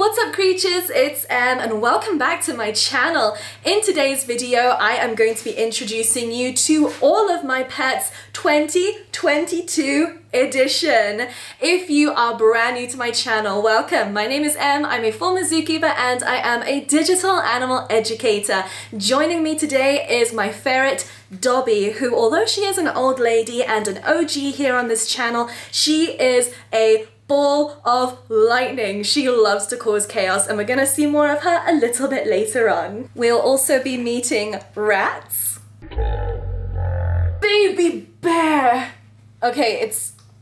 what's up creatures? It's Em and welcome back to my channel. In today's video, I am going to be introducing you to all of my pets 2022 edition. If you are brand new to my channel, welcome. My name is Em, I'm a former zookeeper and I am a digital animal educator. Joining me today is my ferret, Dobby, who although she is an old lady and an OG here on this channel, she is a ball of lightning. She loves to cause chaos and we're gonna see more of her a little bit later on. We'll also be meeting rats. Baby bear! Okay,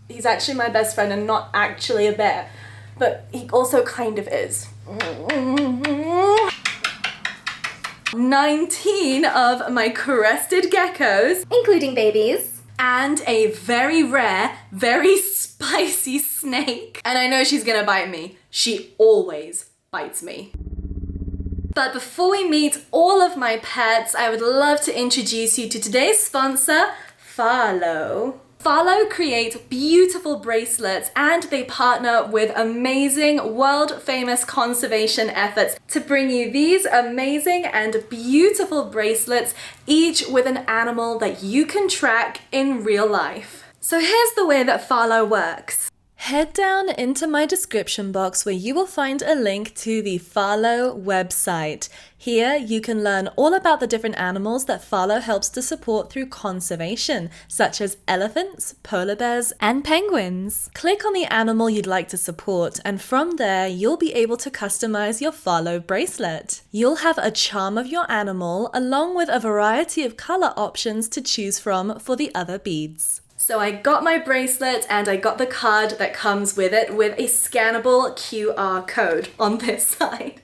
he's actually my best friend and not actually a bear, but he also kind of is. 19 of my crested geckos, including babies, and a very rare, very spicy snake. And I know she's gonna bite me. She always bites me. But before we meet all of my pets, I would love to introduce you to today's sponsor, Farlow. Farlow creates beautiful bracelets and they partner with amazing world-famous conservation efforts to bring you these amazing and beautiful bracelets, each with an animal that you can track in real life. So here's the way that Farlow works. Head down into my description box where you will find a link to the Farlow website. Here you can learn all about the different animals that Farlow helps to support through conservation, such as elephants, polar bears, and penguins. Click on the animal you'd like to support, and from there you'll be able to customize your Farlow bracelet. You'll have a charm of your animal, along with a variety of color options to choose from for the other beads. So I got my bracelet and I got the card that comes with it with a scannable QR code on this side.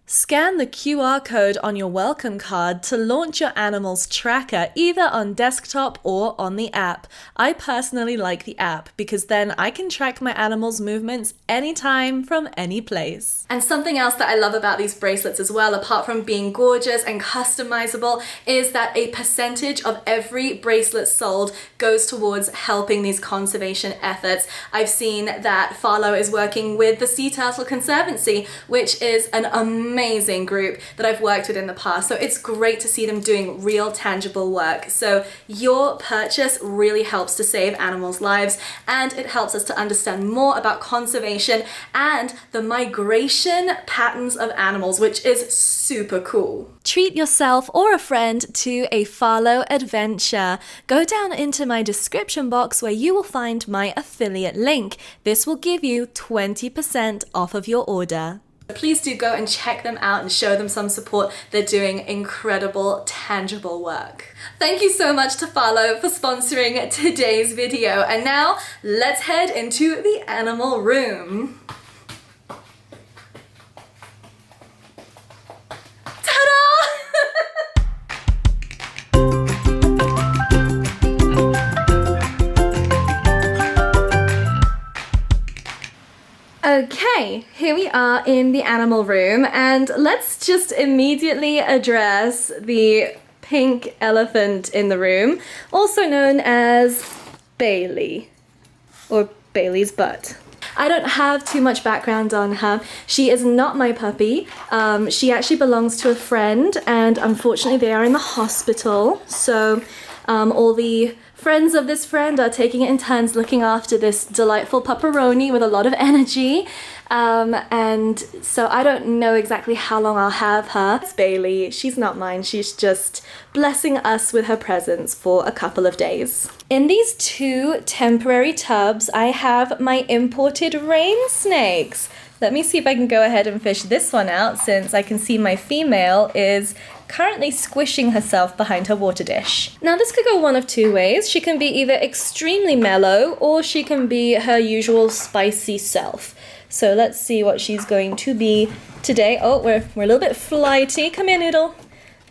Scan the QR code on your welcome card to launch your animal's tracker either on desktop or on the app. I personally like the app because then I can track my animal's movements anytime from any place. And something else that I love about these bracelets as well, apart from being gorgeous and customizable, is that a percentage of every bracelet sold goes towards helping these conservation efforts. I've seen that Farlow is working with the Sea Turtle Conservancy, which is an amazing group that I've worked with in the past. So it's great to see them doing real tangible work. So your purchase really helps to save animals' lives and it helps us to understand more about conservation and the migration patterns of animals, which is super cool. Treat yourself or a friend to a Farlow adventure. Go down into my description box where you will find my affiliate link. This will give you 20% off of your order. Please do go and check them out and show them some support. They're doing incredible, tangible work. Thank you so much to Farlow for sponsoring today's video. And now let's head into the animal room. Okay, here we are in the animal room and let's just immediately address the pink elephant in the room, also known as Bailey, or Bailey's butt. I don't have too much background on her. She is not my puppy. She actually belongs to a friend and unfortunately they are in the hospital. So all the friends of this friend are taking it in turns looking after this delightful pupperoni with a lot of energy. And so I don't know exactly how long I'll have her. It's Bailey. She's not mine. She's just blessing us with her presence for a couple of days. In these two temporary tubs, I have my imported Rein snakes. Let me see if I can go ahead and fish this one out since I can see my female is currently squishing herself behind her water dish. Now this could go one of two ways. She can be either extremely mellow or she can be her usual spicy self. So let's see what she's going to be today. Oh, we're a little bit flighty. Come here, Noodle.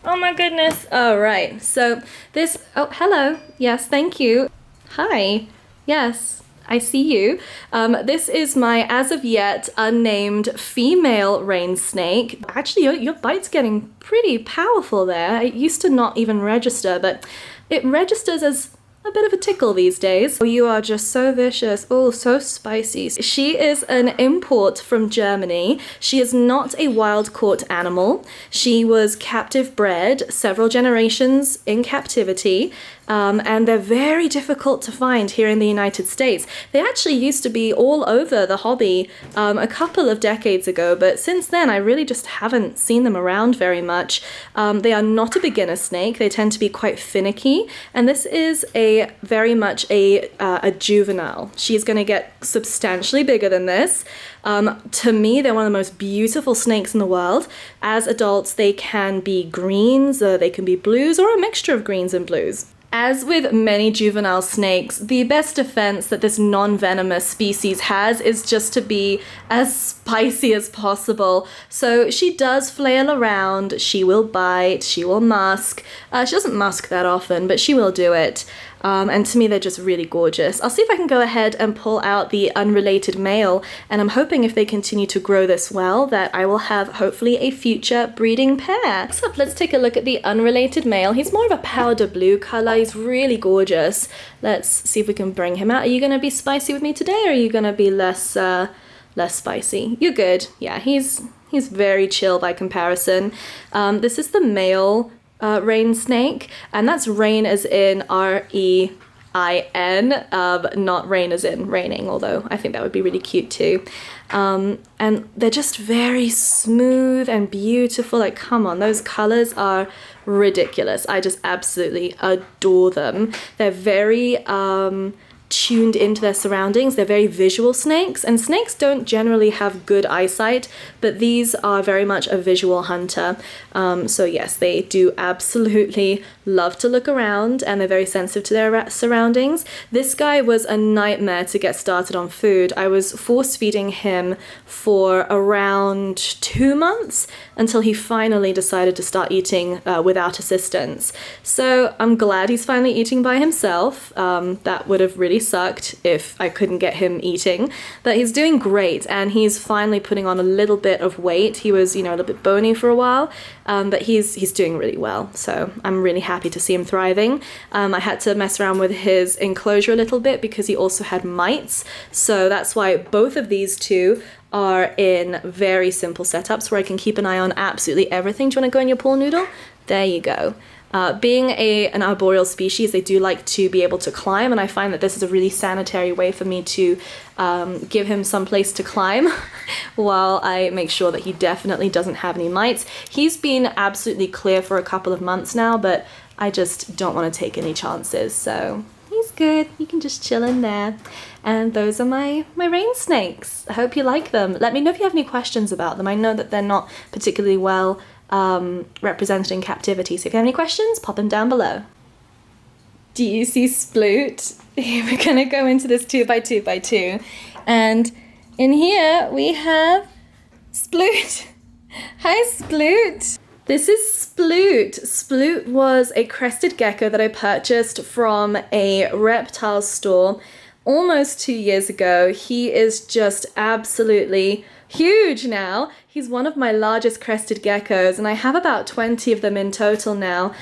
Oh my goodness. All right, so this, oh, hello. Yes, thank you. Hi, yes. I see you. This is my, as of yet, unnamed female Rein snake. Actually, your bite's getting pretty powerful there. It used to not even register, but it registers as a bit of a tickle these days. Oh, you are just so vicious. Oh, so spicy. She is an import from Germany. She is not a wild caught animal. She was captive bred several generations in captivity. And they're very difficult to find here in the United States. They actually used to be all over the hobby a couple of decades ago, but since then I really just haven't seen them around very much. They are not a beginner snake. They tend to be quite finicky, and this is very much a juvenile. She's going to get substantially bigger than this. To me, they're one of the most beautiful snakes in the world. As adults, they can be greens, they can be blues, or a mixture of greens and blues. As with many juvenile snakes, the best defense that this non-venomous species has is just to be as spicy as possible. So she does flail around, she will bite, she will musk. She doesn't musk that often, but she will do it. And to me, they're just really gorgeous. I'll see if I can go ahead and pull out the unrelated male, and I'm hoping if they continue to grow this well that I will have hopefully a future breeding pair. Next up, let's take a look at the unrelated male. He's more of a powder blue color. He's really gorgeous. Let's see if we can bring him out. Are you going to be spicy with me today, or are you going to be less spicy? You're good. Yeah, he's very chill by comparison. This is the male Rein snake, and that's Rein as in Rein, not rain as in raining, although I think that would be really cute too. And they're just very smooth and beautiful. Like, come on, those colors are ridiculous. I just absolutely adore them. They're very tuned into their surroundings. They're very visual snakes, and snakes don't generally have good eyesight, but these are very much a visual hunter. So yes, they do absolutely love to look around, and they're very sensitive to their surroundings. This guy was a nightmare to get started on food. I was force feeding him for around 2 months until he finally decided to start eating without assistance. So I'm glad he's finally eating by himself. That would have really sucked if I couldn't get him eating, but he's doing great, and he's finally putting on a little bit of weight. He was, a little bit bony for a while, but he's doing really well, so I'm really happy to see him thriving. I had to mess around with his enclosure a little bit because he also had mites, so that's why both of these two are in very simple setups where I can keep an eye on absolutely everything. Do you want to go in your pool, Noodle? There you go. Being an arboreal species, they do like to be able to climb, and I find that this is a really sanitary way for me to give him some place to climb while I make sure that he definitely doesn't have any mites. He's been absolutely clear for a couple of months now, but I just don't want to take any chances, so he's good. You can just chill in there. And those are my Rein snakes. I hope you like them. Let me know if you have any questions about them. I know that they're not particularly well represented in captivity, so if you have any questions, pop them down below. Do you see Sploot? We're gonna go into this 2x2x2, and in here we have Sploot. Hi, Sploot. This is Sploot. Sploot was a crested gecko that I purchased from a reptile store almost 2 years ago. He is just absolutely huge now. He's one of my largest crested geckos, and I have about 20 of them in total now.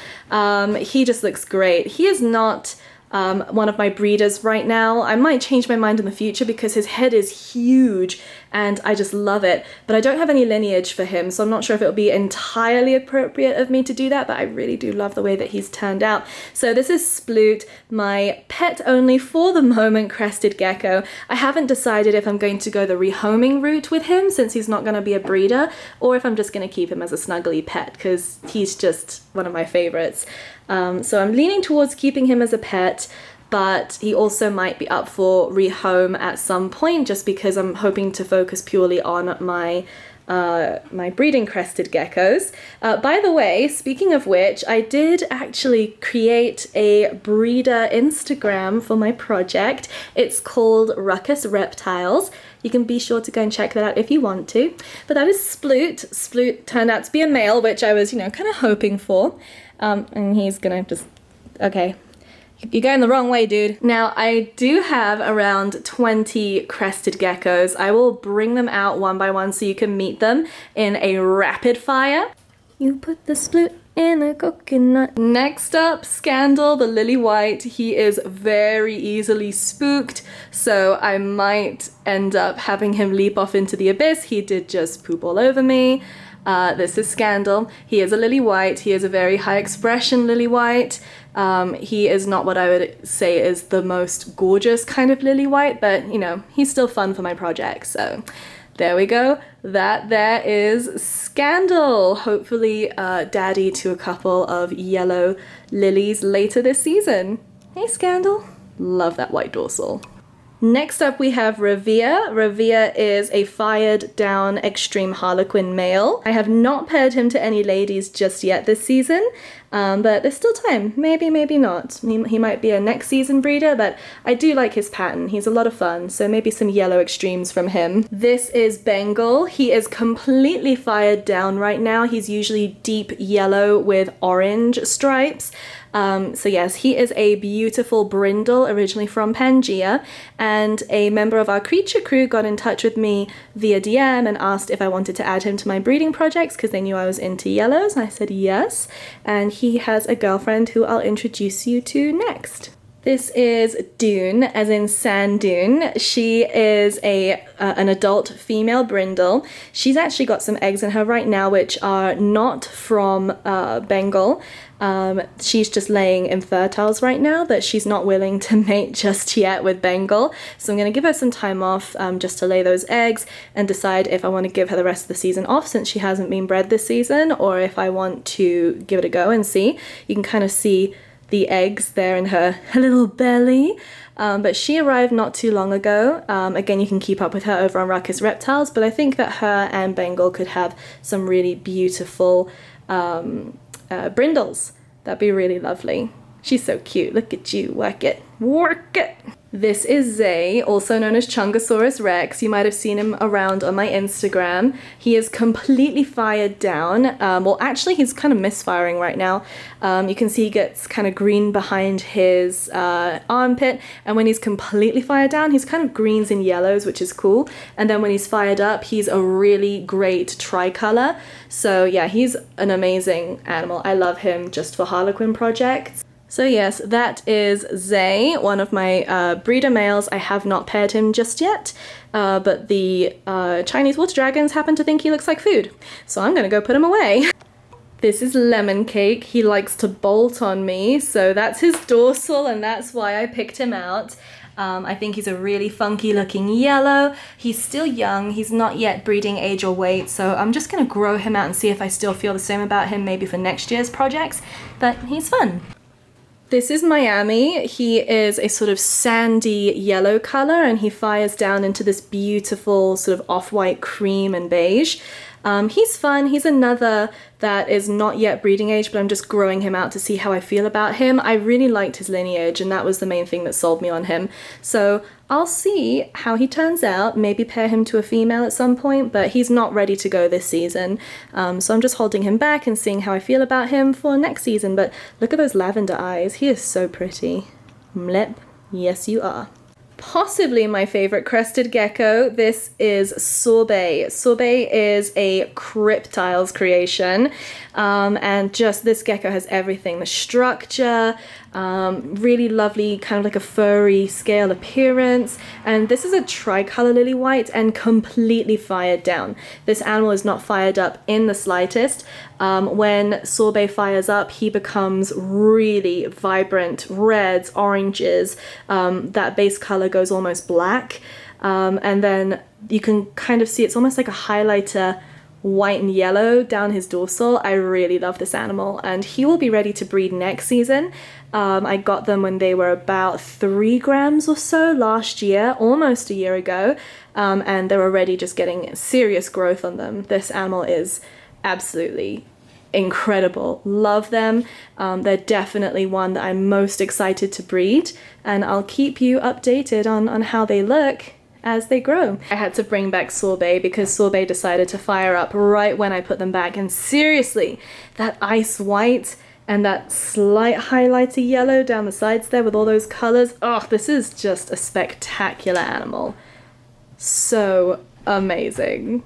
He just looks great. He is not one of my breeders right now. I might change my mind in the future because his head is huge and I just love it, but I don't have any lineage for him, so I'm not sure if it'll be entirely appropriate of me to do that, but I really do love the way that he's turned out. So this is Sploot, my pet only for the moment crested gecko. I haven't decided if I'm going to go the rehoming route with him since he's not going to be a breeder, or if I'm just going to keep him as a snuggly pet because he's just one of my favorites. So I'm leaning towards keeping him as a pet, but he also might be up for rehome at some point just because I'm hoping to focus purely on my my breeding crested geckos. By the way, speaking of which, I did actually create a breeder Instagram for my project. It's called Ruckus Reptiles. You can be sure to go and check that out if you want to. But that is Sploot. Sploot turned out to be a male, which I was, kind of hoping for. And he's gonna just, okay. You're going the wrong way, dude. Now, I do have around 20 crested geckos. I will bring them out one by one so you can meet them in a rapid fire. You put the Sploot in a coconut. Next up, Scandal, the lily white. He is very easily spooked, so I might end up having him leap off into the abyss. He did just poop all over me. This is Scandal. He is a lily white. He is a very high expression lily white. He is not what I would say is the most gorgeous kind of lily white, but you know, he's still fun for my project, so there we go. That there is Scandal. Hopefully daddy to a couple of yellow lilies later this season. Hey Scandal. Love that white dorsal. Next up we have Revere. Revere is a fired down extreme harlequin male. I have not paired him to any ladies just yet this season, but there's still time. Maybe, maybe not. He might be a next season breeder, but I do like his pattern. He's a lot of fun, so maybe some yellow extremes from him. This is Bengal. He is completely fired down right now. He's usually deep yellow with orange stripes. So yes, he is a beautiful brindle, originally from Pangaea, and a member of our creature crew got in touch with me via DM and asked if I wanted to add him to my breeding projects because they knew I was into yellows, and I said yes, and he has a girlfriend who I'll introduce you to next. This is Dune, as in sand dune. She is an adult female brindle. She's actually got some eggs in her right now, which are not from Bengal. She's just laying infertiles right now, but she's not willing to mate just yet with Bengal. So I'm going to give her some time off just to lay those eggs and decide if I want to give her the rest of the season off since she hasn't been bred this season, or if I want to give it a go and see. You can kind of see the eggs there in her little belly. But she arrived not too long ago. Again, you can keep up with her over on Ruckus Reptiles, but I think that her and Bengal could have some really beautiful brindles. That'd be really lovely. She's so cute. Look at you. Work it. Work it. This is Zay, also known as Chungosaurus Rex. You might have seen him around on my Instagram. He is completely fired down. Well, actually, he's kind of misfiring right now. You can see he gets kind of green behind his armpit, and when he's completely fired down, he's kind of greens and yellows, which is cool. And then when he's fired up, he's a really great tricolor. So yeah, he's an amazing animal. I love him just for Harlequin projects. So yes, that is Zay, one of my breeder males. I have not paired him just yet, but the Chinese water dragons happen to think he looks like food, so I'm gonna go put him away. This is Lemon Cake. He likes to bolt on me, so that's his dorsal, and that's why I picked him out. I think he's a really funky looking yellow. He's still young, he's not yet breeding age or weight, so I'm just gonna grow him out and see if I still feel the same about him maybe for next year's projects, but he's fun. This is Miami. He is a sort of sandy yellow color, and he fires down into this beautiful sort of off-white cream and beige. He's fun. He's another that is not yet breeding age, but I'm just growing him out to see how I feel about him. I really liked his lineage, and that was the main thing that sold me on him. So I'll see how he turns out, maybe pair him to a female at some point, but he's not ready to go this season. So I'm just holding him back and seeing how I feel about him for next season. But look at those lavender eyes. He is so pretty. Mlep. Yes, you are. Possibly my favorite crested gecko. This is Sorbet. Sorbet is a reptiles creation, and just this gecko has everything. The structure, really lovely, kind of like a furry scale appearance, and this is a tricolor lily white and completely fired down. This animal is not fired up in the slightest. When Sorbet fires up, he becomes really vibrant reds, oranges. That base color goes almost black, and then you can kind of see it's almost like a highlighter white and yellow down his dorsal. I really love this animal, and he will be ready to breed next season. I got them when they were about 3 grams or so last year, almost a year ago, and they're already just getting serious growth on them. This animal is absolutely incredible. Love them. They're definitely one that I'm most excited to breed, and I'll keep you updated on how they look as they grow. I had to bring back Sorbet because Sorbet decided to fire up right when I put them back, and seriously, that ice white and that slight highlighter yellow down the sides there with all those colors, oh, this is just a spectacular animal. So amazing.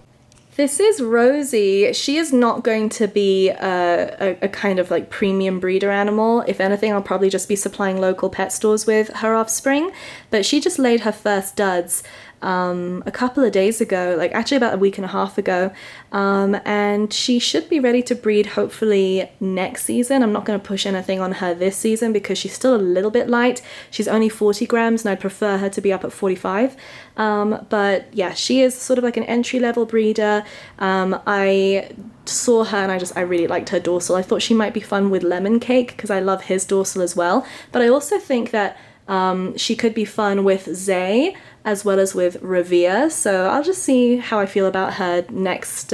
This is Rosie. She is not going to be a kind of like premium breeder animal. If anything, I'll probably just be supplying local pet stores with her offspring. But she just laid her first duds a couple of days ago, like actually about a week and a half ago, and she should be ready to breed hopefully next season. I'm not going to push anything on her this season because she's still a little bit light. She's only 40 grams and I'd prefer her to be up at 45. But yeah, she is sort of like an entry-level breeder. I saw her and I really liked her dorsal. I thought she might be fun with Lemon Cake because I love his dorsal as well. But I also think that she could be fun with Zay as well as with Revere, so I'll just see how I feel about her next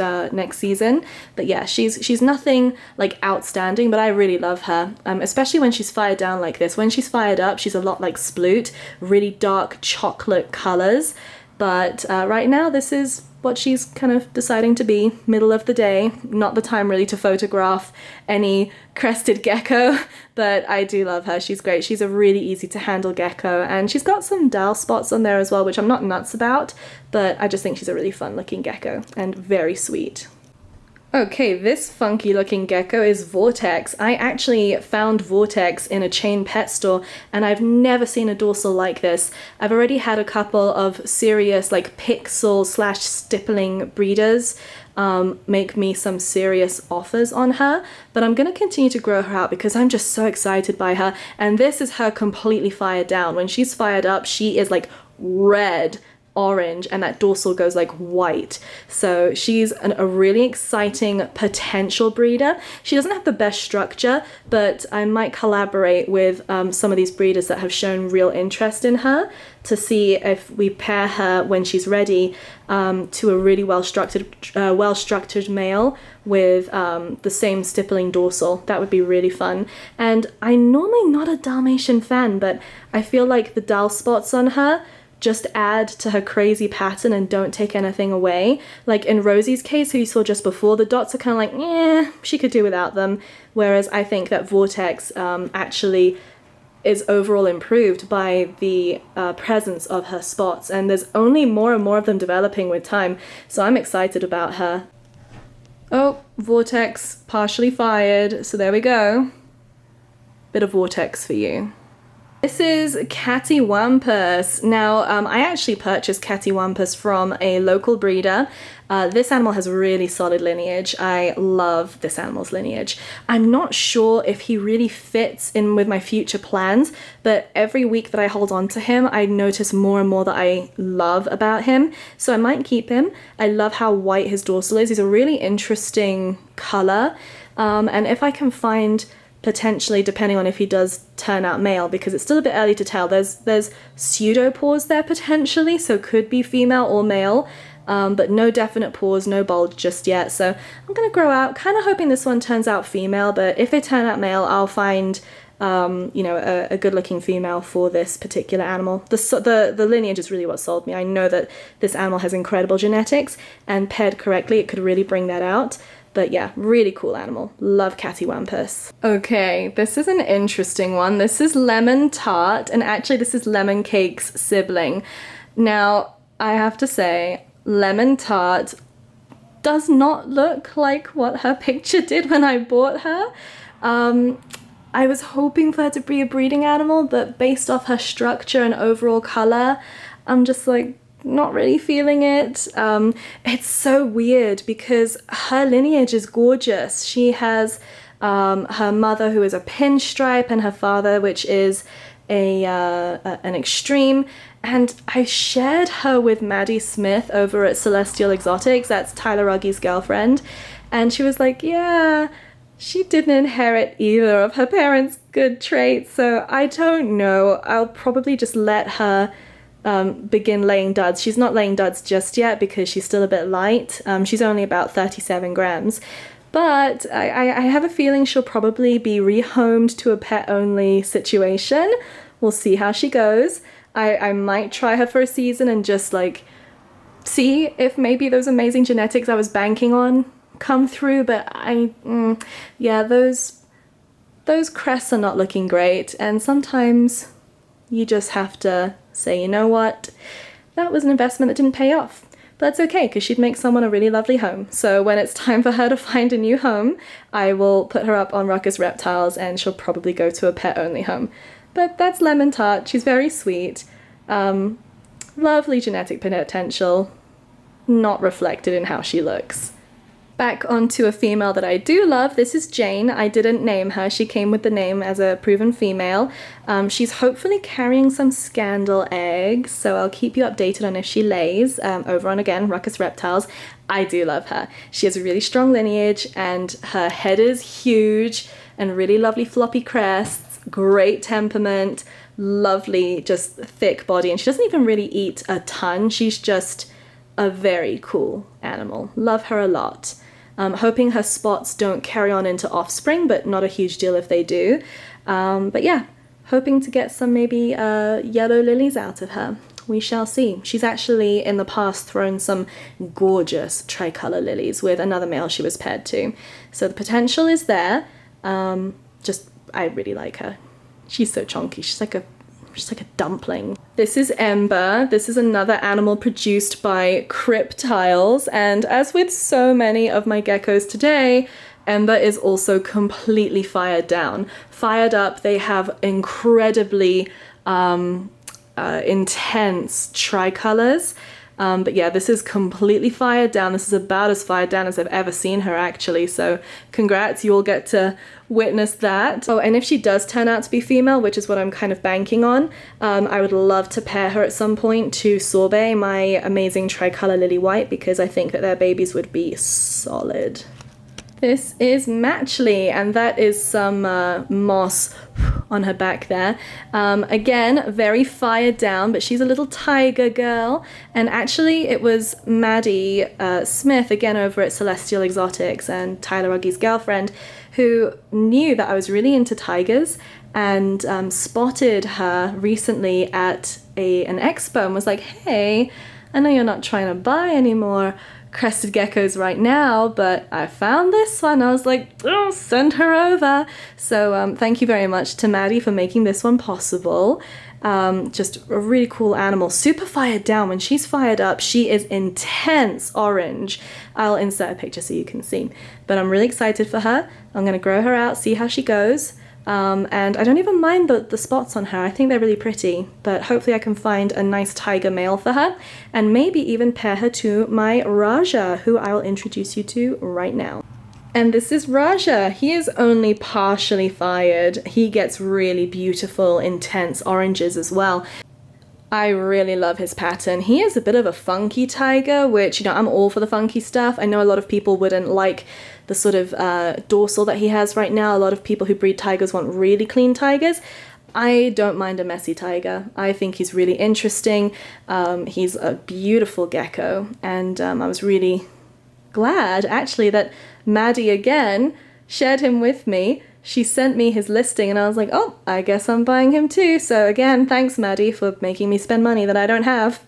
season. But yeah, she's nothing like outstanding, but I really love her, especially when she's fired down like this. When she's fired up, she's a lot like Sploot, really dark chocolate colors. But right now, this is what she's kind of deciding to be, middle of the day. Not the time really to photograph any crested gecko, but I do love her. She's great. She's a really easy to handle gecko, and she's got some dial spots on there as well, which I'm not nuts about, but I just think she's a really fun looking gecko and very sweet. Okay, this funky looking gecko is Vortex. I actually found Vortex in a chain pet store and I've never seen a dorsal like this. I've already had a couple of serious like pixel / stippling breeders make me some serious offers on her, but I'm gonna continue to grow her out because I'm just so excited by her. And this is her completely fired down. When she's fired up, she is like red, orange, and that dorsal goes like white. So she's a really exciting potential breeder. She doesn't have the best structure, but I might collaborate with some of these breeders that have shown real interest in her to see if we pair her when she's ready to a really well-structured male with the same stippling dorsal. That would be really fun. And I'm normally not a Dalmatian fan, but I feel like the dull spots on her just add to her crazy pattern and don't take anything away. Like in Rosie's case, who you saw just before, the dots are kind of like, yeah, she could do without them. Whereas I think that Vortex actually is overall improved by the presence of her spots, and there's only more and more of them developing with time, so I'm excited about her. Oh, Vortex partially fired, so there we go. Bit of Vortex for you. This is Cattywampus. Now, I actually purchased Cattywampus from a local breeder. This animal has really solid lineage. I love this animal's lineage. I'm not sure if he really fits in with my future plans, but every week that I hold on to him, I notice more and more that I love about him. So I might keep him. I love how white his dorsal is. He's a really interesting color. And if I can find, potentially, depending on if he does turn out male, because it's still a bit early to tell. There's pseudopause there potentially, so could be female or male, but no definite pause, no bulge just yet. So I'm gonna grow out, kind of hoping this one turns out female, but if they turn out male, I'll find you know, a good-looking female for this particular animal. The lineage is really what sold me. I know that this animal has incredible genetics, and paired correctly, it could really bring that out. But yeah, really cool animal. Love Cattywampus. Okay, this is an interesting one. This is Lemon Tart, and actually this is Lemon Cake's sibling. Now, I have to say, Lemon Tart does not look like what her picture did when I bought her. I was hoping for her to be a breeding animal, but based off her structure and overall color, I'm just like, not really feeling it. It's so weird because her lineage is gorgeous. She has her mother, who is a pinstripe, and her father, which is an extreme. And I shared her with Maddie Smith over at Celestial Exotics. That's Tyler Ruggi's girlfriend. And she was like, yeah, she didn't inherit either of her parents' good traits. So I don't know. I'll probably just let her begin laying duds. She's not laying duds just yet because she's still a bit light. She's only about 37 grams. But I have a feeling she'll probably be rehomed to a pet-only situation. We'll see how she goes. I might try her for a season and just like see if maybe those amazing genetics I was banking on come through. But yeah, those crests are not looking great. And sometimes you just have to say, you know what, that was an investment that didn't pay off. But that's okay, because she'd make someone a really lovely home. So when it's time for her to find a new home, I will put her up on Ruckus Reptiles and she'll probably go to a pet-only home. But that's Lemon Tart. She's very sweet. Lovely genetic potential, not reflected in how she looks. Back onto a female that I do love. This is Jane. I didn't name her. She came with the name as a proven female. She's hopefully carrying some scandal eggs, so I'll keep you updated on if she lays over on, again, Ruckus Reptiles. I do love her. She has a really strong lineage and her head is huge and really lovely floppy crests, great temperament, lovely, just thick body, and she doesn't even really eat a ton. She's just a very cool animal. Love her a lot. Hoping her spots don't carry on into offspring, but not a huge deal if they do. But yeah, hoping to get some maybe yellow lilies out of her. We shall see. She's actually in the past thrown some gorgeous tricolor lilies with another male she was paired to. So the potential is there. I really like her. She's so chonky. She's like a dumpling. This is Ember. This is another animal produced by Reptiles, and as with so many of my geckos today, Ember is also completely fired down. Fired up, they have incredibly intense tricolors. But yeah, this is completely fired down. This is about as fired down as I've ever seen her, actually. So congrats, you all get to witness that. Oh, and if she does turn out to be female, which is what I'm kind of banking on, I would love to pair her at some point to Sorbet, my amazing tricolor lily white, because I think that their babies would be solid. This is Matchley, and that is some moss on her back there. Again, very fired down, but she's a little tiger girl. And actually, it was Maddie Smith, again over at Celestial Exotics and Tyler Uggy's girlfriend, who knew that I was really into tigers and spotted her recently at an expo and was like, hey, I know you're not trying to buy any more crested geckos right now, but I found this one. I was like, oh, send her over. So thank you very much to Maddie for making this one possible. Just a really cool animal. Super fired down. When she's fired up, she is intense orange. I'll insert a picture so you can see. But I'm really excited for her. I'm going to grow her out, see how she goes. And I don't even mind the spots on her. I think they're really pretty, but hopefully I can find a nice tiger male for her and maybe even pair her to my Raja, who I will introduce you to right now. And this is Raja. He is only partially fired. He gets really beautiful, intense oranges as well. I really love his pattern. He is a bit of a funky tiger, which, you know, I'm all for the funky stuff. I know a lot of people wouldn't like the sort of dorsal that he has right now. A lot of people who breed tigers want really clean tigers. I don't mind a messy tiger. I think he's really interesting. He's a beautiful gecko, and I was really glad, actually, that Maddie, again, shared him with me. She sent me his listing and I was like, oh, I guess I'm buying him too. So again, thanks Maddie for making me spend money that I don't have.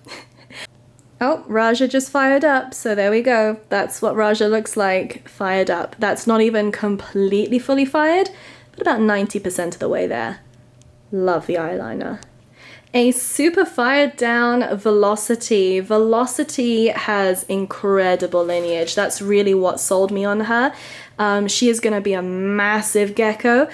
Oh, Raja just fired up. So there we go. That's what Raja looks like, fired up. That's not even completely fully fired, but about 90% of the way there. Love the eyeliner. A super fired down Velocity. Velocity has incredible lineage. That's really what sold me on her. She is going to be a massive gecko.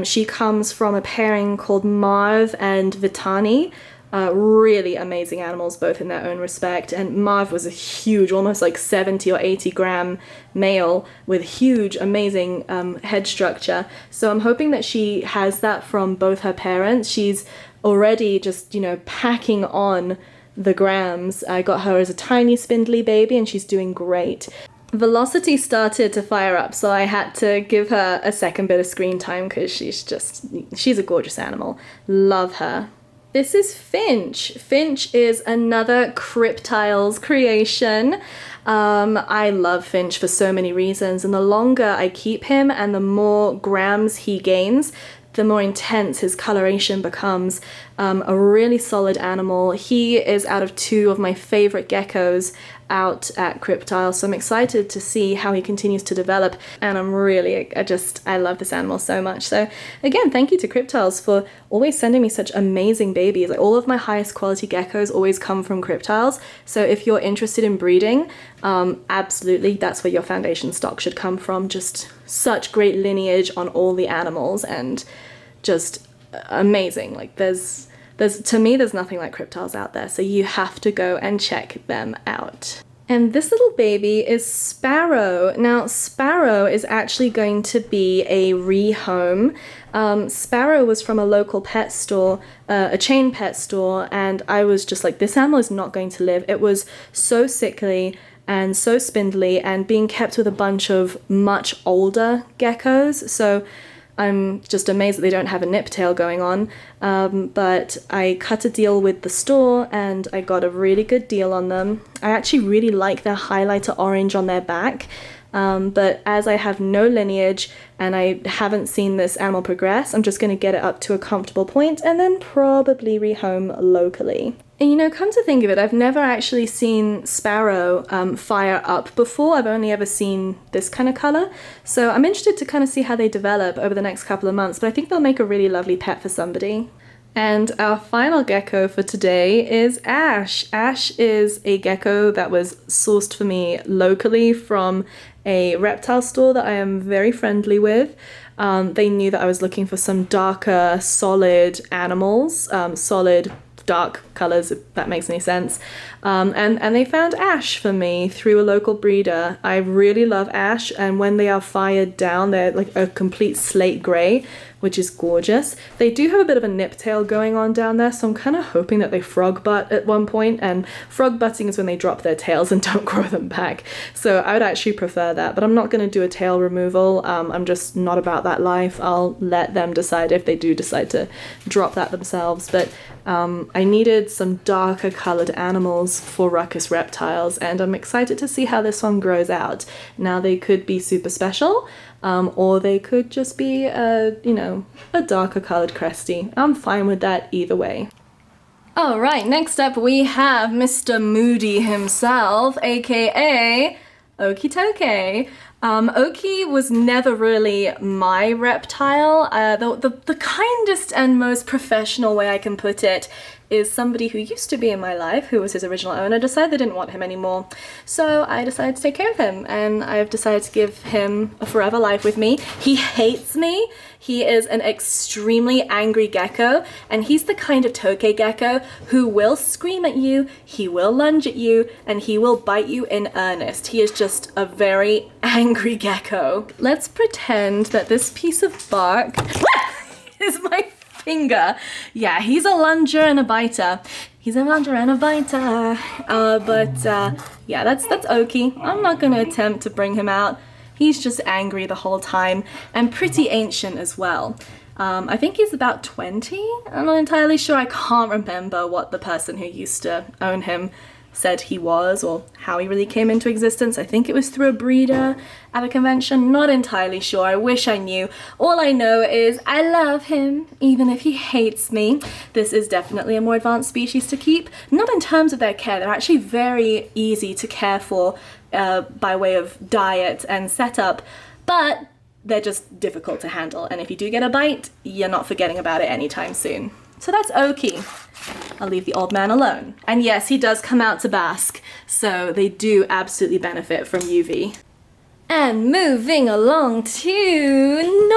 She comes from a pairing called Marv and Vitani. Really amazing animals, both in their own respect. And Marv was a huge, almost like 70 or 80 gram male with huge, amazing head structure. So I'm hoping that she has that from both her parents. She's already just, you know, packing on the grams. I got her as a tiny spindly baby and she's doing great. Velocity started to fire up, so I had to give her a second bit of screen time because she's a gorgeous animal. Love her. This is Finch. Finch is another Reptiles creation. I love Finch for so many reasons, and the longer I keep him and the more grams he gains, the more intense his coloration becomes. A really solid animal. He is out of two of my favorite geckos out at Reptiles, so I'm excited to see how he continues to develop, and I love this animal so much. So again, thank you to Reptiles for always sending me such amazing babies. Like, all of my highest quality geckos always come from Reptiles, so if you're interested in breeding, absolutely, that's where your foundation stock should come from. Just such great lineage on all the animals, and just amazing. Like, to me, there's nothing like Reptiles out there, so you have to go and check them out. And this little baby is Sparrow. Now, Sparrow is actually going to be a rehome. Sparrow was from a local pet store, a chain pet store, and I was just like, this animal is not going to live. It was so sickly and so spindly, and being kept with a bunch of much older geckos, so I'm just amazed that they don't have a nip tail going on, but I cut a deal with the store and I got a really good deal on them. I actually really like their highlighter orange on their back, but as I have no lineage and I haven't seen this animal progress, I'm just going to get it up to a comfortable point and then probably rehome locally. And you know, come to think of it, I've never actually seen Sparrow fire up before. I've only ever seen this kind of color. So I'm interested to kind of see how they develop over the next couple of months, but I think they'll make a really lovely pet for somebody. And our final gecko for today is Ash. Ash is a gecko that was sourced for me locally from a reptile store that I am very friendly with. They knew that I was looking for some darker, solid animals, solid dark colors, if that makes any sense. And they found Ash for me through a local breeder. I really love Ash, and when they are fired down, they're like a complete slate gray, which is gorgeous. They do have a bit of a nip tail going on down there, so I'm kind of hoping that they frog butt at one point, and frog butting is when they drop their tails and don't grow them back. So I would actually prefer that, but I'm not going to do a tail removal. I'm just not about that life. I'll let them decide if they do decide to drop that themselves. But I needed some darker colored animals for ruckus reptiles, and I'm excited to see how this one grows out. Now, they could be super special, or they could just be a darker colored cresty. I'm fine with that either way. All right, next up we have Mr. Moody himself, aka Okie Tokay. Oki was never really my reptile. The kindest and most professional way I can put it is somebody who used to be in my life, who was his original owner, decided they didn't want him anymore. So I decided to take care of him, and I've decided to give him a forever life with me. He hates me. He is an extremely angry gecko, and he's the kind of Tokay gecko who will scream at you, he will lunge at you, and he will bite you in earnest. He is just a very angry gecko. Let's pretend that this piece of bark is my finger. Yeah, he's a lunger and a biter. He's a lunger and a biter. Yeah, that's Oki. I'm not gonna attempt to bring him out. He's just angry the whole time, and pretty ancient as well. I think he's about 20. I'm not entirely sure. I can't remember what the person who used to own him said he was, or how he really came into existence. I think it was through a breeder at a convention. Not entirely sure. I wish I knew. All I know is I love him, even if he hates me. This is definitely a more advanced species to keep. Not in terms of their care. They're actually very easy to care for by way of diet and setup, but they're just difficult to handle. And if you do get a bite, you're not forgetting about it anytime soon. So that's Oki. I'll leave the old man alone. And yes, he does come out to bask, so they do absolutely benefit from UV. And moving along to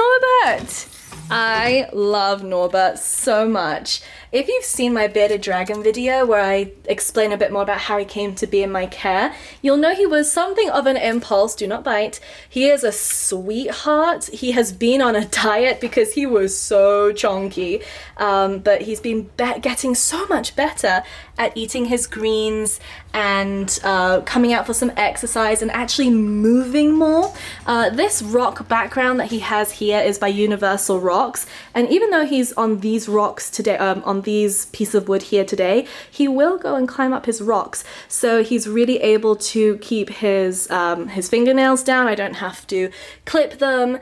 Norbert. I love Norbert so much. If you've seen my bearded dragon video where I explain a bit more about how he came to be in my care, you'll know he was something of an impulse, do not bite. He is a sweetheart. He has been on a diet because he was so chonky, but he's been getting so much better at eating his greens and coming out for some exercise and actually moving more. This rock background that he has here is by Universal Rocks, and even though he's on these rocks today, on these pieces of wood here today, he will go and climb up his rocks. So he's really able to keep his fingernails down. I don't have to clip them.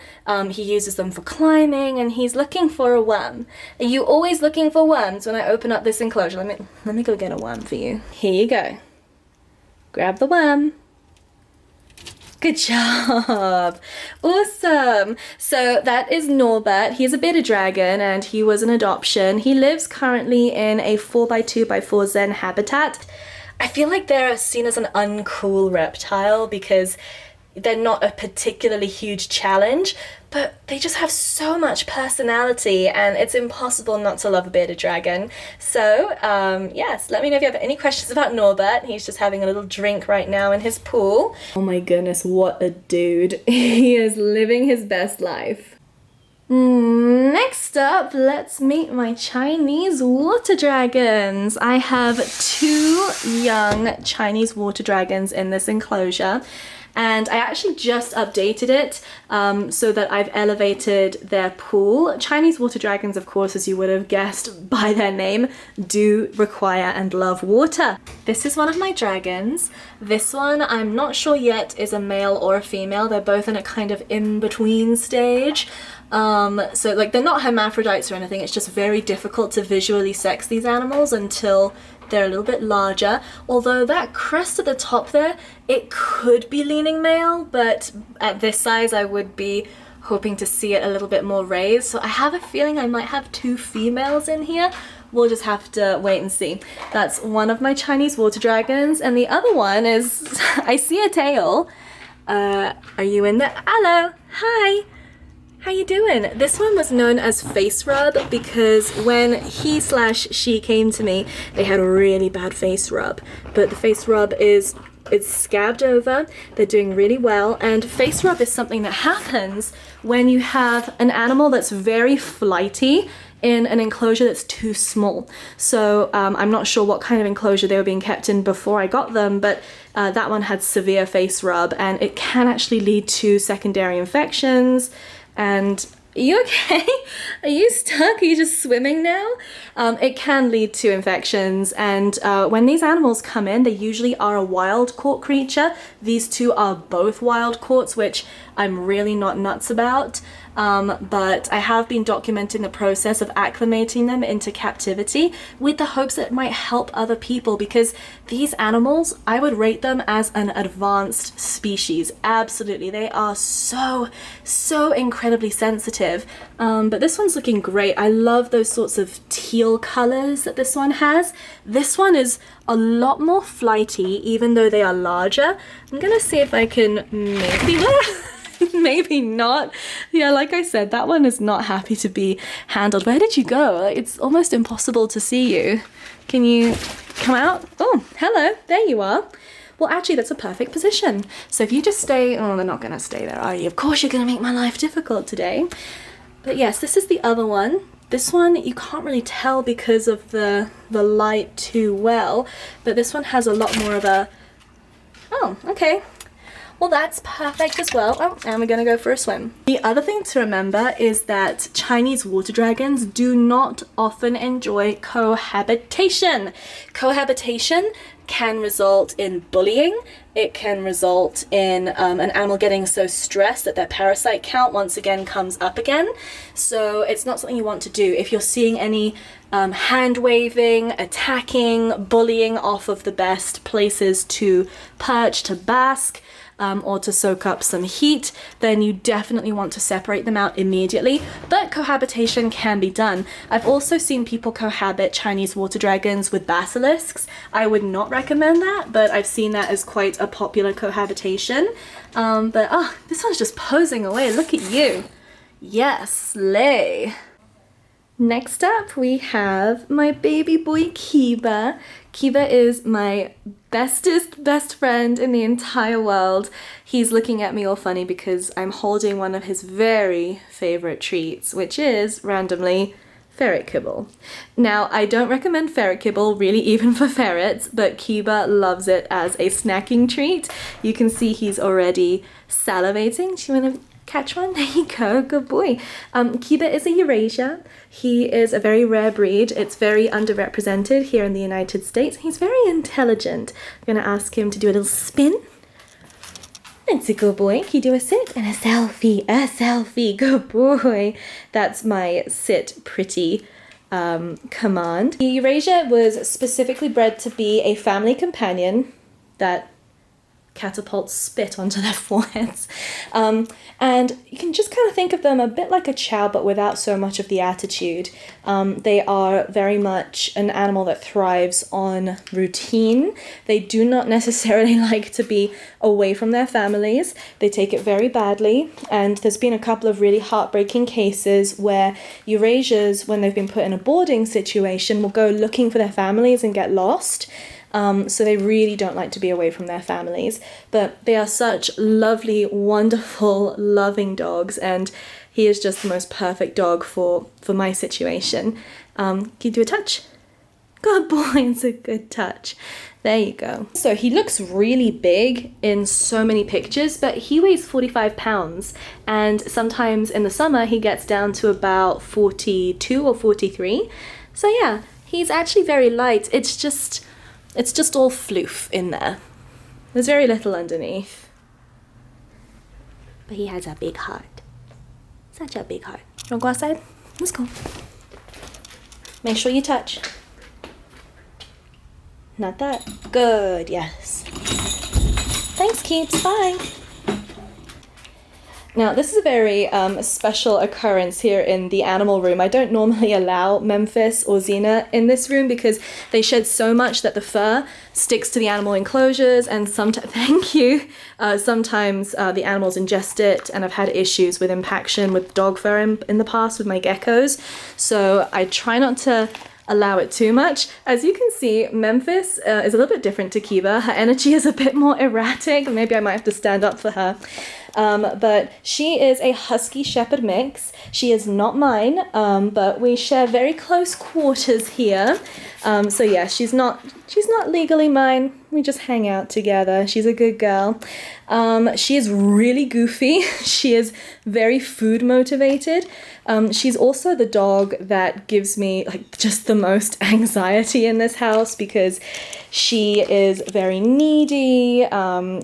He uses them for climbing, and he's looking for a worm. Are you always looking for worms when I open up this enclosure? Let me go get a worm for you. Here you go. Grab the worm. Good job. Awesome. So that is Norbert. He's a bearded dragon and he was an adoption. He lives currently in a 4x2x4 Zen habitat. I feel like they're seen as an uncool reptile because they're not a particularly huge challenge, but they just have so much personality and it's impossible not to love a bearded dragon. So yes, let me know if you have any questions about Norbert. He's just having a little drink right now in his pool. Oh my goodness, what a dude. He is living his best life. Next up, let's meet my Chinese water dragons. I have 2 young Chinese water dragons in this enclosure. And I actually just updated it so that I've elevated their pool. Chinese water dragons, of course, as you would have guessed by their name, do require and love water. This is one of my dragons. This one, I'm not sure yet, is a male or a female. They're both in a kind of in-between stage. So like they're not hermaphrodites or anything. It's just very difficult to visually sex these animals until they're a little bit larger, although that crest at the top there, it could be leaning male, but at this size I would be hoping to see it a little bit more raised. So I have a feeling I might have 2 females in here. We'll just have to wait and see. That's one of my Chinese water dragons, and the other one is, I see a tail. Are you in there? Hello, hi. How you doing? This one was known as face rub because when he/she came to me, they had a really bad face rub. But the face rub it's scabbed over, they're doing really well, and face rub is something that happens when you have an animal that's very flighty in an enclosure that's too small. So I'm not sure what kind of enclosure they were being kept in before I got them, but that one had severe face rub, and it can actually lead to secondary infections. And are you okay? Are you stuck? Are you just swimming now? It can lead to infections, and when these animals come in, they usually are a wild caught creature. These 2 are both wild caughts, which I'm really not nuts about. But I have been documenting the process of acclimating them into captivity with the hopes that it might help other people, because these animals, I would rate them as an advanced species. Absolutely. They are so incredibly sensitive. But this one's looking great. I love those sorts of teal colors that this one has. This one is a lot more flighty, even though they are larger. I'm gonna see if I can maybe... Maybe not. Yeah, like I said, that one is not happy to be handled. Where did you go? It's almost impossible to see you. Can you come out? Oh, hello. There you are. Well, actually, that's a perfect position. So if you just stay... Oh, they're not going to stay there, are you? Of course you're going to make my life difficult today. But yes, this is the other one. This one, you can't really tell because of the light too well. But this one has a lot more of a... Oh, okay. Well, that's perfect as well. Oh, and we're gonna go for a swim. The other thing to remember is that Chinese water dragons do not often enjoy cohabitation. Cohabitation can result in bullying. It can result in an animal getting so stressed that their parasite count once again comes up again. So it's not something you want to do. If you're seeing any hand waving, attacking, bullying off of the best places to perch, to bask, or to soak up some heat, then you definitely want to separate them out immediately. But cohabitation can be done. I've also seen people cohabit Chinese water dragons with basilisks. I would not recommend that, but I've seen that as quite a popular cohabitation. This one's just posing away. Look at you. Yes, slay. Next up, we have my baby boy Kiba. Kiba is my best friend in the entire world. He's looking at me all funny because I'm holding one of his very favorite treats, which is, randomly, ferret kibble. Now, I don't recommend ferret kibble, really, even for ferrets, but Kiba loves it as a snacking treat. You can see he's already salivating. Do you want to catch one? There you go, good boy. Kiba is a Eurasier. He is a very rare breed. It's very underrepresented here in the United States. He's very intelligent. I'm gonna ask him to do a little spin. That's a good boy. Can you do a sit and a selfie? A selfie, good boy. That's my sit pretty command. The Eurasier was specifically bred to be a family companion that catapult spit onto their foreheads. And you can just kind of think of them a bit like a chow, but without so much of the attitude. They are very much an animal that thrives on routine. They do not necessarily like to be away from their families. They take it very badly. And there's been a couple of really heartbreaking cases where Eurasiers, when they've been put in a boarding situation, will go looking for their families and get lost. So they really don't like to be away from their families, but they are such lovely, wonderful, loving dogs, and he is just the most perfect dog for my situation. Can you do a touch? Good boy, it's a good touch. There you go. So he looks really big in so many pictures, but he weighs 45 pounds, and sometimes in the summer he gets down to about 42 or 43. So yeah, he's actually very light. It's just all floof in there. There's very little underneath. But he has a big heart. Such a big heart. You wanna go outside? Let's go. Make sure you touch. Not that. Good, yes. Thanks, Keeps. Bye. Now, this is a very special occurrence here in the animal room. I don't normally allow Memphis or Xena in this room because they shed so much that the fur sticks to the animal enclosures, and thank you. Sometimes the animals ingest it, and I've had issues with impaction with dog fur in the past with my geckos. So I try not to allow it too much. As you can see, Memphis is a little bit different to Kiba. Her energy is a bit more erratic. Maybe I might have to stand up for her. But she is a husky shepherd mix. She is not mine, but we share very close quarters here. So yeah, she's not legally mine. We just hang out together. She's a good girl. She is really goofy. She is very food motivated. She's also the dog that gives me like just the most anxiety in this house because she is very needy.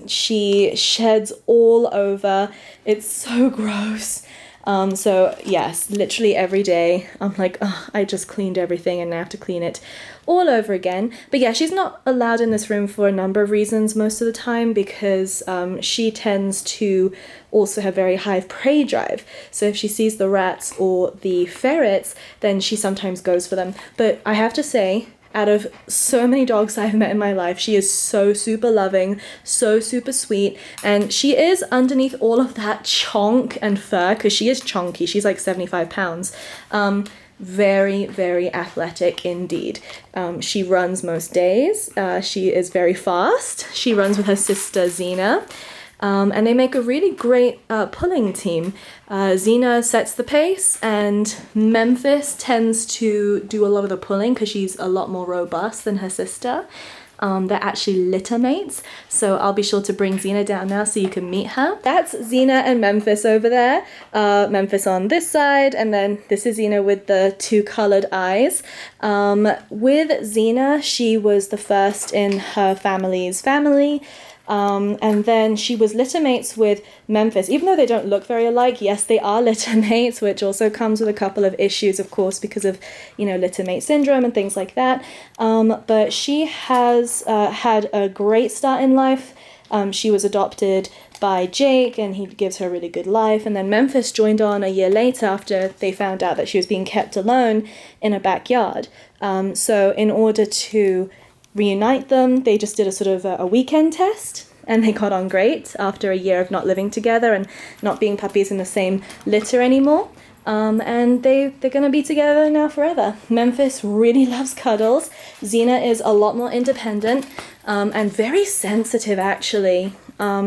She sheds all over. It's so gross. So yes, literally every day I'm like, oh, I just cleaned everything and now I have to clean it all over again. But yeah, she's not allowed in this room for a number of reasons most of the time because she tends to also have very high prey drive. So if she sees the rats or the ferrets, then she sometimes goes for them. But I have to say, out of so many dogs I've met in my life, she is so super loving, so super sweet, and she is underneath all of that chonk and fur, because she is chonky, she's like 75 pounds, very, very athletic indeed. She runs most days, she is very fast, she runs with her sister Xena, and they make a really great pulling team. Xena sets the pace and Memphis tends to do a lot of the pulling because she's a lot more robust than her sister. They're actually litter mates, so I'll be sure to bring Xena down now so you can meet her. That's Xena and Memphis over there. Memphis on this side, and then this is Xena with the two coloured eyes. With Xena, she was the first in her family's family. And then she was litter mates with Memphis. Even though they don't look very alike, yes, they are litter mates, which also comes with a couple of issues, of course, because of, litter mate syndrome and things like that. But she has had a great start in life. She was adopted by Jake, and he gives her a really good life. And then Memphis joined on a year later after they found out that she was being kept alone in a backyard. So in order to reunite them, they just did a sort of a weekend test, and they got on great after a year of not living together and not being puppies in the same litter anymore. And they're gonna be together now forever. Memphis really loves cuddles. Xena is a lot more independent and very sensitive actually.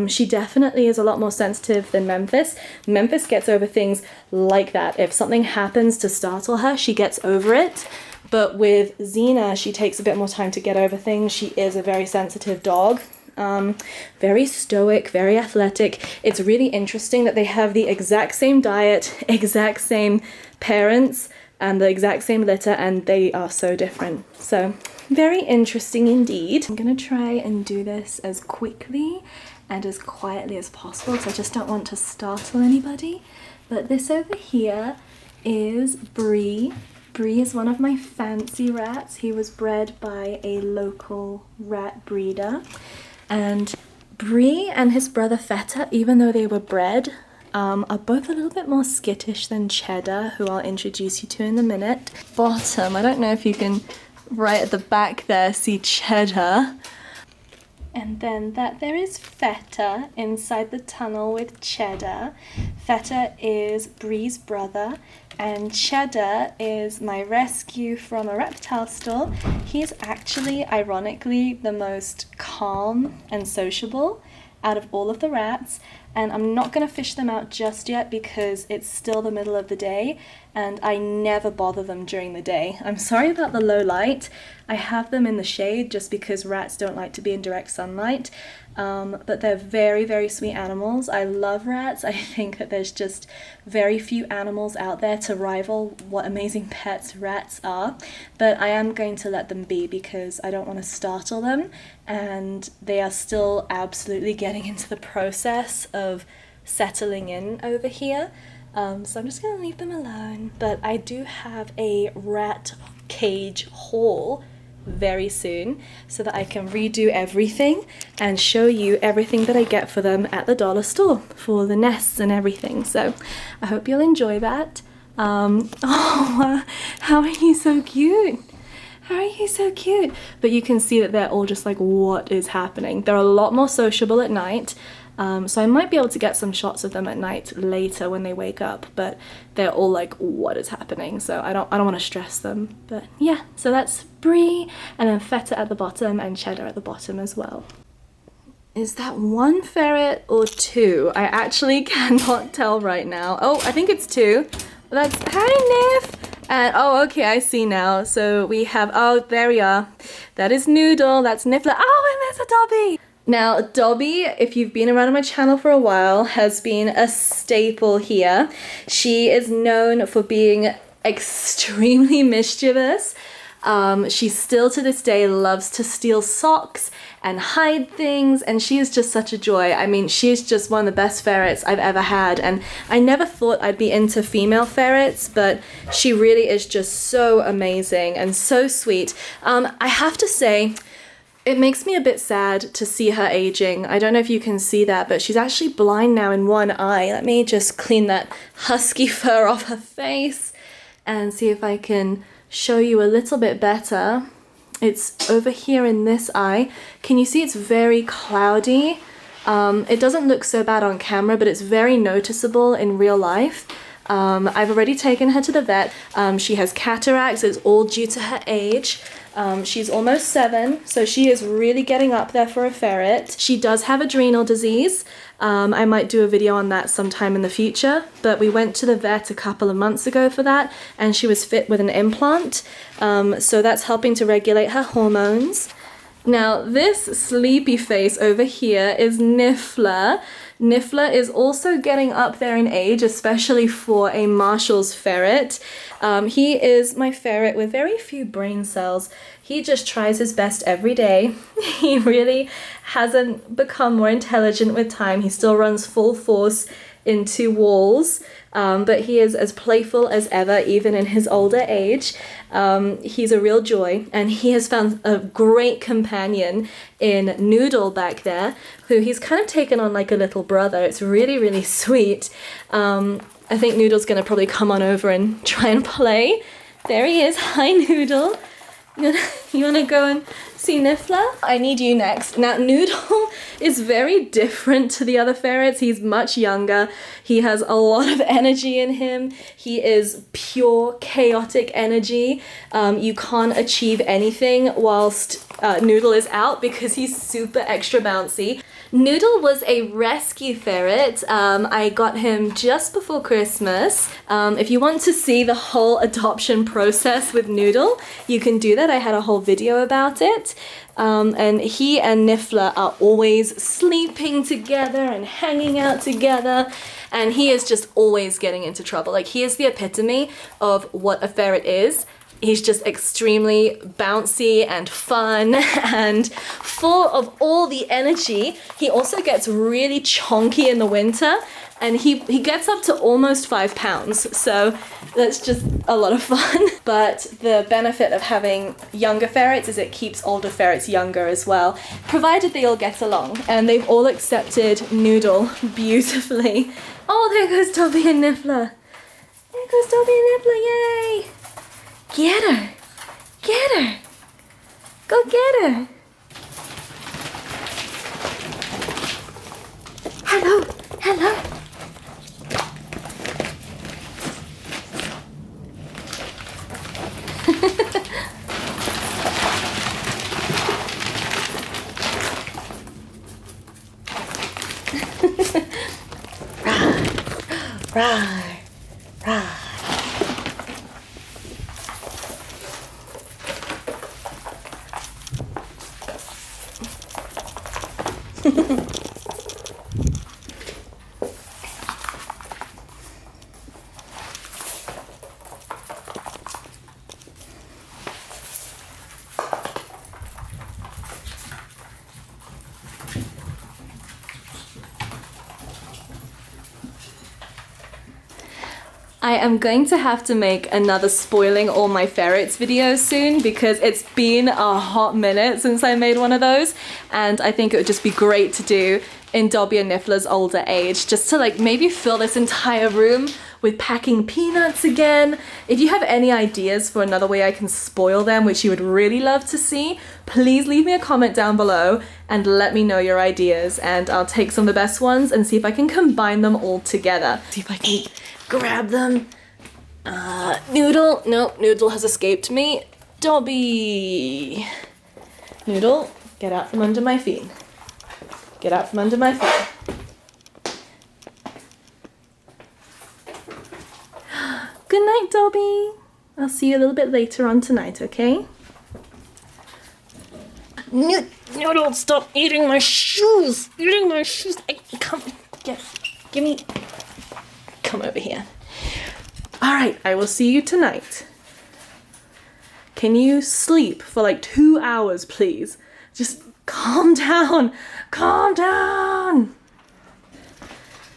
She definitely is a lot more sensitive than Memphis. Memphis gets over things like that. If something happens to startle her, she gets over it. But with Xena, she takes a bit more time to get over things. She is a very sensitive dog, very stoic, very athletic. It's really interesting that they have the exact same diet, exact same parents, and the exact same litter, and they are so different. So very interesting indeed. I'm gonna try and do this as quickly and as quietly as possible because I just don't want to startle anybody. But this over here is Brie. Brie is one of my fancy rats. He was bred by a local rat breeder. And Brie and his brother Feta, even though they were bred, are both a little bit more skittish than Cheddar, who I'll introduce you to in a minute. Bottom, I don't know if you can, right at the back there, see Cheddar. And then there is Feta inside the tunnel with Cheddar. Feta is Brie's brother, and Cheddar is my rescue from a reptile store. He's actually, ironically, the most calm and sociable out of all of the rats, and I'm not going to fish them out just yet because it's still the middle of the day and I never bother them during the day. I'm sorry about the low light. I have them in the shade just because rats don't like to be in direct sunlight, but they're very, very sweet animals. I love rats. I think that there's just very few animals out there to rival what amazing pets rats are, but I am going to let them be because I don't want to startle them, and they are still absolutely getting into the process of settling in over here. So I'm just going to leave them alone, but I do have a rat cage haul very soon so that I can redo everything and show you everything that I get for them at the dollar store for the nests and everything. So I hope you'll enjoy that. Oh, how are you so cute? How are you so cute? But you can see that they're all just like, what is happening? They're a lot more sociable at night. So I might be able to get some shots of them at night later when they wake up, but they're all like, what is happening? So I don't want to stress them. But yeah, so that's Brie, and then Feta at the bottom and Cheddar at the bottom as well. Is that one ferret or two? I actually cannot tell right now. Oh, I think it's two. That's, hi Niff! And oh, okay, I see now. So we have, oh, there we are. That is Noodle, that's Niffler. Oh, and there's a Dobby! Now, Dobby, if you've been around on my channel for a while, has been a staple here. She is known for being extremely mischievous. She still to this day loves to steal socks and hide things, and she is just such a joy. I mean, she's just one of the best ferrets I've ever had, and I never thought I'd be into female ferrets, but she really is just so amazing and so sweet. I have to say, it makes me a bit sad to see her aging. I don't know if you can see that, but she's actually blind now in one eye. Let me just clean that husky fur off her face and see if I can show you a little bit better. It's over here in this eye. Can you see it's very cloudy? It doesn't look so bad on camera, but it's very noticeable in real life. I've already taken her to the vet. She has cataracts. It's all due to her age. She's almost 7, so she is really getting up there for a ferret. She does have adrenal disease. I might do a video on that sometime in the future, but we went to the vet a couple of months ago for that, and she was fit with an implant, so that's helping to regulate her hormones. Now, this sleepy face over here is Niffler. Niffler is also getting up there in age, especially for a Marshall's ferret. He is my ferret with very few brain cells. He just tries his best every day. He really hasn't become more intelligent with time. He still runs full force into walls, but he is as playful as ever, even in his older age. He's a real joy, and he has found a great companion in Noodle back there, who he's kind of taken on like a little brother. It's really, really sweet. I think Noodle's gonna probably come on over and try and play. There he is. Hi, Noodle. You wanna go and see Niffler? I need you next. Now, Noodle is very different to the other ferrets. He's much younger. He has a lot of energy in him. He is pure chaotic energy. You can't achieve anything whilst Noodle is out because he's super extra bouncy. Noodle was a rescue ferret. I got him just before Christmas. If you want to see the whole adoption process with Noodle, you can do that. I had a whole video about it. And he and Niffler are always sleeping together and hanging out together, and he is just always getting into trouble. Like, he is the epitome of what a ferret is. He's just extremely bouncy and fun and full of all the energy. He also gets really chonky in the winter, and he gets up to almost 5 pounds. So that's just a lot of fun. But the benefit of having younger ferrets is it keeps older ferrets younger as well, provided they all get along. And they've all accepted Noodle beautifully. Oh, there goes Dobby and Niffler. There goes Dobby and Niffler, yay! Get her! Get her! Go get her! Hello! Hello! Rawr! Rawr! I am going to have to make another spoiling all my ferrets video soon because it's been a hot minute since I made one of those, and I think it would just be great to do in Dobby and Niffler's older age, just to like maybe fill this entire room with packing peanuts again. If you have any ideas for another way I can spoil them, which you would really love to see, please leave me a comment down below and let me know your ideas, and I'll take some of the best ones and see if I can combine them all together. See if I can grab them. Noodle, nope, Noodle has escaped me. Dobby. Noodle, get out from under my feet. Get out from under my feet. Good night, Dobby. I'll see you a little bit later on tonight, okay? Noodle, stop eating my shoes! Eating my shoes! Come over here. All right, I will see you tonight. Can you sleep for like 2 hours, please? Just calm down. Calm down.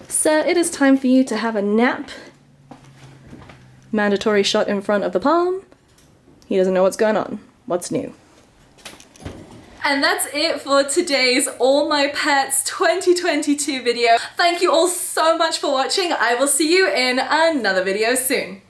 So it is time for you to have a nap. Mandatory shot in front of the palm. He doesn't know what's going on. What's new? And that's it for today's All My Pets 2022 video. Thank you all so much for watching. I will see you in another video soon.